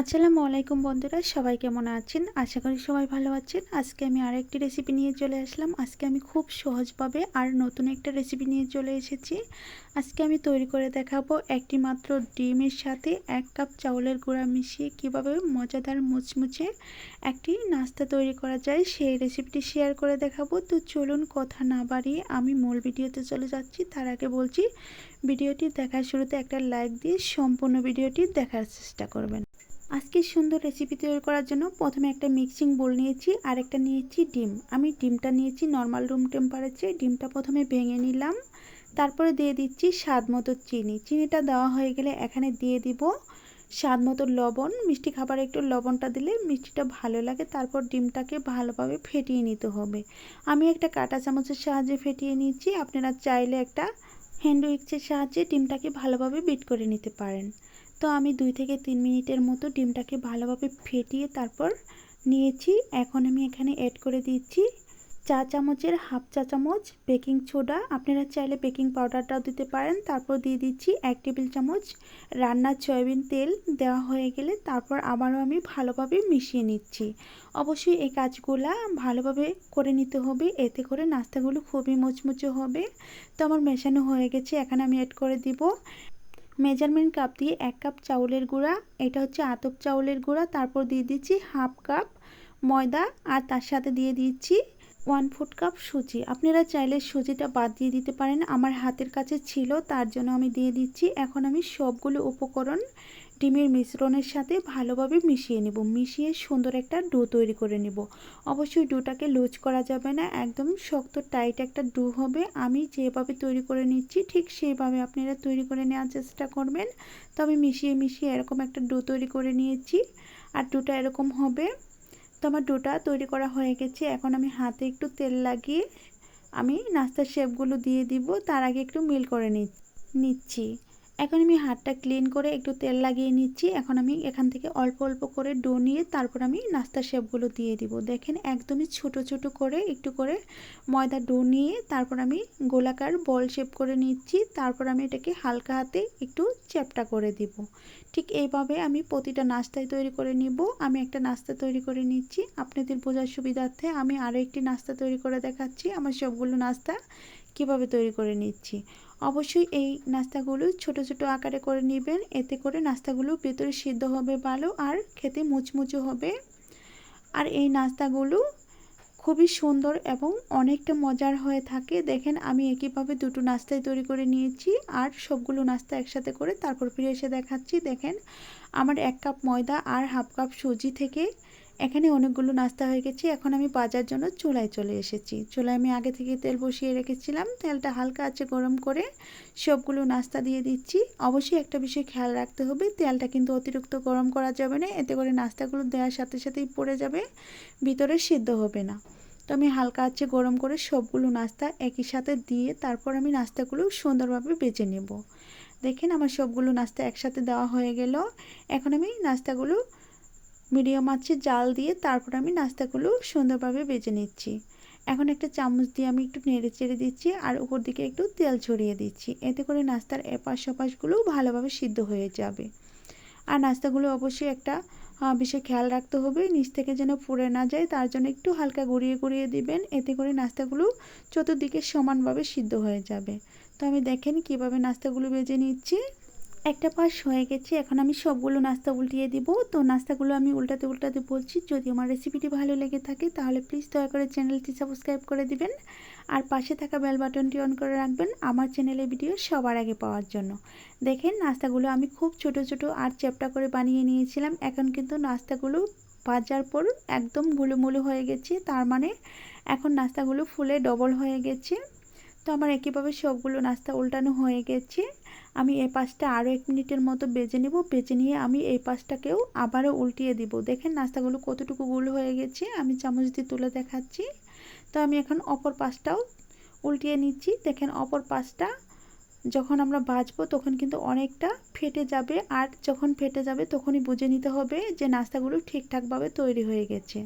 আসসালামু আলাইকুম বন্ধুরা, সবাই কেমন আছেন? আশা করি সবাই ভালো আছেন। আজকে আমি আরেকটি রেসিপি নিয়ে চলে আসলাম। আজকে আমি খুব সহজভাবে আর নতুন একটা রেসিপি নিয়ে চলে এসেছি। আজকে আমি তৈরি করে দেখাবো একটি মাত্র ডিমের সাথে 1 কাপ চাউলের গুঁড়া মিশিয়ে কিভাবে মজাদার মুচমুচে একটি নাস্তা তৈরি করা যায়, সেই রেসিপিটি শেয়ার করে দেখাবো। তো চলুন কথা না বাড়িয়ে আমি মূল ভিডিওতে চলে যাচ্ছি। তার আগে বলছি, ভিডিওটি দেখার শুরুতে একটা লাইক দিয়ে সম্পূর্ণ ভিডিওটি দেখার চেষ্টা করবেন। আজকে সুন্দর রেসিপি তৈরি করার জন্য প্রথমে একটা মিক্সিং বোল নিয়েছি আর একটা নিয়েছি ডিম। আমি ডিমটা নিয়েছি নর্মাল রুম টেম্পারেচারে। ডিমটা প্রথমে ভেঙে নিলাম, তারপরে দিয়ে দিচ্ছি স্বাদ মতো চিনি। চিনিটা দেওয়া হয়ে গেলে এখানে দিয়ে দিব স্বাদ মতো লবণ। মিষ্টি খাবারে একটু লবণটা দিলে মিষ্টিটা ভালো লাগে। তারপর ডিমটাকে ভালোভাবে ফেটিয়ে নিতে হবে। আমি একটা কাঁটা চামচের সাহায্যে ফেটিয়ে নিচ্ছি। আপনারা চাইলে একটা হ্যান্ড উইক্সের সাহায্যে ডিমটাকে ভালোভাবে বিট করে নিতে পারেন। তো আমি 2 থেকে 3 মিনিটের মতো ডিমটাকে ভালোভাবে ফেটিয়ে তারপর নিয়েছি। এখন আমি এখানে অ্যাড করে দিচ্ছি চা চামচের হাফ চা চামচ বেকিং সোডা। আপনারা চাইলে বেকিং পাউডারটাও দিতে পারেন। তারপর দিয়ে দিচ্ছি 1 টেবিল চামচ রান্নার সয়াবিন তেল। দেওয়া হয়ে গেলে তারপর আবারও আমি ভালোভাবে মিশিয়ে নিচ্ছি। অবশ্যই এই কাজগুলা ভালোভাবে করে নিতে হবে, এতে করে নাস্তাগুলো খুবই মুচমুচে হবে। তো আমার মেশানো হয়ে গেছে। এখন আমি অ্যাড করে দিব মেজারমেন্ট কাপ দিয়ে 1 কাপ চাউলের গুঁড়া। এটা হচ্ছে আতপ চাউলের গুঁড়া। তারপর দিয়ে দিচ্ছি হাফ কাপ ময়দা আর তার সাথে দিয়ে দিচ্ছি 1/4 কাপ সুজি। আপনারা চাইলে সুজিটা বাদ দিয়ে দিতে পারেন, আমার হাতের কাছে ছিল তার জন্য আমি দিয়ে দিচ্ছি। এখন আমি সবগুলো উপকরণ ডিমের মিশ্রণের সাথে ভালোভাবে মিশিয়ে নেব। মিশিয়ে সুন্দর একটা ডো তৈরি করে নেব। অবশ্যই ডোটাকে লুজ করা যাবে না, একদম শক্ত টাইট একটা ডো হবে। আমি যেভাবে তৈরি করে নিচ্ছি ঠিক সেইভাবে আপনারা তৈরি করে নেওয়ার চেষ্টা করবেন। তো আমি মিশিয়ে মিশিয়ে এরকম একটা ডো তৈরি করে নিয়েছি আর ডোটা এরকম হবে। তো আমার ডোটা তৈরি করা হয়ে গেছে। এখন আমি হাতে একটু তেল লাগিয়ে আমি নাস্তার শেপগুলো দিয়ে দিব। তার আগে একটু মিল করে নিচ্ছি। এখন আমি হাতটা ক্লিন করে একটু তেল লাগিয়ে নিচ্ছি। এখন আমি এখান থেকে অল্প অল্প করে ডো নিয়ে তারপর আমি নাস্তার শেপগুলো দিয়ে দিব। দেখেন একদমই ছোট ছোট করে একটু করে ময়দা ডো নিয়ে তারপর আমি গোলাকার বল শেপ করে নিচ্ছি। তারপর আমি এটাকে হালকা হাতে একটু চ্যাপ্টা করে দিব। ঠিক এইভাবে আমি প্রতিটা নাস্তায় তৈরি করে নিব। আমি একটা নাস্তা তৈরি করে নিচ্ছি আপনাদের বোঝার সুবিধার্থে। আমি আরও একটি নাস্তা তৈরি করে দেখাচ্ছি আমার সবগুলো নাস্তা কিভাবে তৈরি করে নিচ্ছি। অবশ্যই এই নাস্তাগুলো ছোট ছোট আকারে করে নেবেন, এতে করে নাস্তাগুলো ভেতরে সিদ্ধ হবে ভালো আর খেতে মুচমুচে হবে। আর এই নাস্তাগুলো খুবই সুন্দর এবং অনেকটা মজার হয়ে থাকে। দেখেন আমি একইভাবে দুটো নাস্তাই তৈরি করে নিয়েছি আর সবগুলো নাস্তা একসাথে করে তারপর ফিরে এসে দেখাচ্ছি। দেখেন আমার 1 কাপ ময়দা আর হাফ কাপ সুজি থেকে এখানে অনেকগুলো নাস্তা হয়ে গেছে। এখন আমি ভাজার জন্য চুলায় চলে এসেছি। চুলায় আমি আগে থেকে তেল বসিয়ে রেখেছিলাম। তেলটা হালকা আঁচে গরম করে সবগুলো নাস্তা দিয়ে দিচ্ছি। অবশ্যই একটা বিষয় খেয়াল রাখতে হবে, তেলটা কিন্তু অতিরিক্ত গরম করা যাবে না, এতে করে নাস্তাগুলো দেওয়ার সাথে সাথেই পড়ে যাবে, ভিতরে সিদ্ধ হবে না। তো আমি হালকা আঁচে গরম করে সবগুলো নাস্তা একই সাথে দিয়ে তারপর আমি নাস্তাগুলো সুন্দরভাবে বেজে নেব। দেখেন আমার সবগুলো নাস্তা একসাথে দেওয়া হয়ে গেল। এখন আমি নাস্তাগুলো মিডিয়াম আঁচে জাল দিয়ে তারপর আমি নাস্তাগুলো সুন্দরভাবে বেজে নিচ্ছি। এখন একটা চামচ দিয়ে আমি একটু নেড়ে চেড়ে দিচ্ছি আর উপর দিকে একটু তেল ছড়িয়ে দিচ্ছি, এতে করে নাস্তার এপাশ ওপাশগুলো ভালোভাবে সিদ্ধ হয়ে যাবে। আর নাস্তাগুলো অবশ্যই একটা বিষয় খেয়াল রাখতে হবে, নিচ থেকে যেন পুড়ে না যায়, তার জন্য একটু হালকা গড়িয়ে গড়িয়ে দিবেন, এতে করে নাস্তাগুলো চতুর্দিকে সমানভাবে সিদ্ধ হয়ে যাবে। তো আমি দেখেন কিভাবে নাস্তাগুলো বেজে নিচ্ছি। একটা পাশ হয়ে গেছে, এখন আমি সবগুলো নাস্তা উল্টিয়ে দিব। তো নাস্তাগুলো আমি উল্টাতে উল্টাতে বলছি। যদি আমার রেসিপিটি ভালো লেগে থাকে তাহলে প্লিজ দয়া করে চ্যানেলটি সাবস্ক্রাইব করে দিবেন আর পাশে থাকা বেল বাটনটি অন করে রাখবেন আমার চ্যানেলের ভিডিও সবার আগে পাওয়ার জন্য। দেখেন নাস্তাগুলো আমি খুব ছোট ছোট আর চ্যাপ্টা করে বানিয়ে নিয়েছিলাম। এখন কিন্তু নাস্তাগুলো ভাজার পর একদম গুলুমুলু হয়ে গেছে, তার মানে এখন নাস্তাগুলো ফুলে ডবল হয়ে গেছে। তো আমার একইভাবে সবগুলো নাস্তা উল্টানো হয়ে গেছে। আমি এই পাশটা আরও 1 মিনিটের মতো বেজে নেব। বেজে নিয়ে আমি এই পাশটাকেও আবারও উল্টিয়ে দিব। দেখেন নাস্তাগুলো কতটুকু গোল হয়ে গেছে, আমি চামচ দিয়ে তুলে দেখাচ্ছি। তো আমি এখন অপর পাশটাও উল্টিয়ে নিচ্ছি। দেখেন অপর পাশটা যখন আমরা ভাজবো তখন কিন্তু অনেকটা ফেটে যাবে, আর যখন ফেটে যাবে তখনই বুঝে নিতে হবে যে নাস্তাগুলো ঠিকঠাকভাবে তৈরি হয়ে গেছে।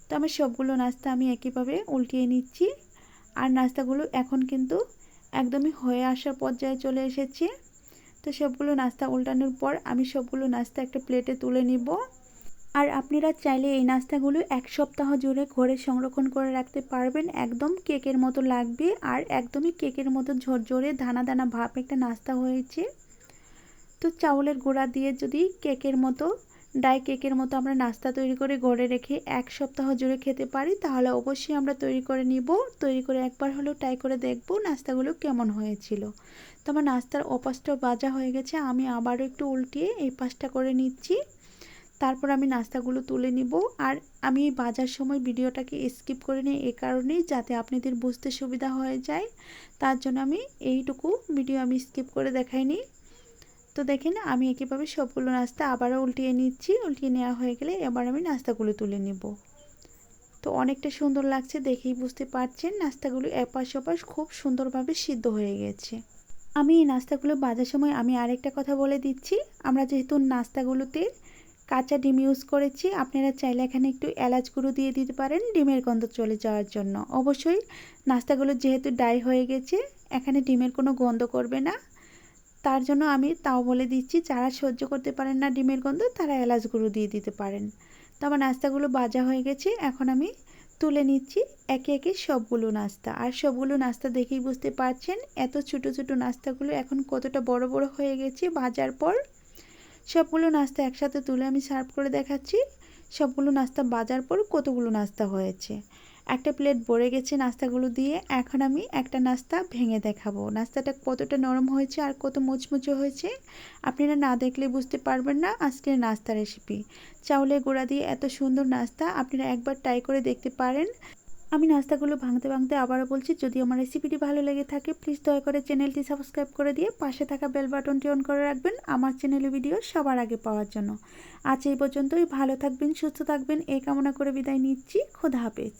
তো আমি সবগুলো নাস্তা আমি একইভাবে উল্টিয়ে নিচ্ছি আর নাস্তাগুলো এখন কিন্তু একদমই হয়ে আসার পর্যায়ে চলে এসেছে। তো তো সবগুলো নাস্তা উল্টানোর পর আমি সবগুলো নাস্তা একটা প্লেটে তুলে নিব। আর আপনারা চাইলে এই নাস্তাগুলো 1 সপ্তাহ জুড়ে ঘরে সংরক্ষণ করে রাখতে পারবেন। একদম কেকের মতো লাগবে আর একদমই কেকের মতো ঝরঝরে দানা দানা ভাব একটা নাস্তা হয়েছে। তো চাউলের গুঁড়া দিয়ে যদি কেকের মতো ডাই কেকের মতো আমরা নাস্তা তৈরি করে ঘরে রেখে 1 সপ্তাহ জুড়ে খেতে পারি, তাহলে অবশ্যই আমরা তৈরি করে নিব। তৈরি করে একবার হলেও ট্রাই করে দেখব নাস্তাগুলো কেমন হয়েছিল। তো আমার নাস্তার ওপাশটা ভাজা হয়ে গেছে, আমি আবারও একটু উল্টিয়ে এই পাশটা করে নিচ্ছি। তারপর আমি নাস্তাগুলো তুলে নিব। আর আমি ভাজার সময় ভিডিওটাকে স্কিপ করে নিই এই কারণেই, যাতে আপনাদের বুঝতে সুবিধা হয়ে যায়। তার জন্য আমি এইটুকু ভিডিও আমি স্কিপ করে দেখাইনি। তো দেখেন আমি একইভাবে সবগুলো নাস্তা আবারও উল্টিয়ে নিচ্ছি। উল্টিয়ে নেওয়া হয়ে গেলে এবার আমি নাস্তাগুলো তুলে নিব। তো অনেকটা সুন্দর লাগছে, দেখেই বুঝতে পারছেন নাস্তাগুলো এপাশ ওপাশ খুব সুন্দরভাবে সিদ্ধ হয়ে গেছে। আমি এই নাস্তাগুলো ভাজার সময় আমি আরেকটা কথা বলে দিচ্ছি, আমরা যেহেতু নাস্তাগুলোতে কাঁচা ডিম ইউজ করেছি, আপনারা চাইলে এখানে একটু এলাচ গুঁড়ো দিয়ে দিতে পারেন ডিমের গন্ধ চলে যাওয়ার জন্য। অবশ্যই নাস্তাগুলো যেহেতু ডাই হয়ে গেছে, এখানে ডিমের কোনো গন্ধ করবে না। তার জন্য আমি তাও বলে দিচ্ছি, যারা সহ্য করতে পারেন না ডিমের গন্ধ তারা এলাচ গুঁড়ো দিয়ে দিতে পারেন। তো আমার নাস্তাগুলো ভাজা হয়ে গেছে, এখন আমি তুলে নিচ্ছি একে একে সবগুলো নাস্তা। আর সবগুলো নাস্তা দেখেই বুঝতে পারছেন এত ছোটো ছোটো নাস্তাগুলো এখন কতটা বড় বড় হয়ে গেছে ভাজার পর। সবগুলো নাস্তা একসাথে তুলে আমি সার্ভ করে দেখাচ্ছি সবগুলো নাস্তা ভাজার পর কতগুলো নাস্তা হয়েছে। একটা প্লেট ভরে গেছে নাস্তাগুলো দিয়ে। এখন আমি একটা নাস্তা ভেঙে দেখাবো নাস্তাটা কতটা নরম হয়েছে আর কত মুচমুচে হয়েছে। আপনারা না দেখলে বুঝতে পারবেন না আজকের নাস্তা রেসিপি। চাউলের গুঁড়া দিয়ে এত সুন্দর নাস্তা আপনারা একবার ট্রাই করে দেখতে পারেন। আমি নাস্তাগুলো ভাঙতে ভাঙতে আবারও বলছি, যদি আমার রেসিপিটি ভালো লেগে থাকে প্লিজ দয়া করে চ্যানেলটি সাবস্ক্রাইব করে দিয়ে পাশে থাকা বেল বাটনটি অন করে রাখবেন আমার চ্যানেলের ভিডিও সবার আগে পাওয়ার জন্য। আজ এই পর্যন্তই, ভালো থাকবেন, সুস্থ থাকবেন এই কামনা করে বিদায় নিচ্ছি। খোদা হাফেজ।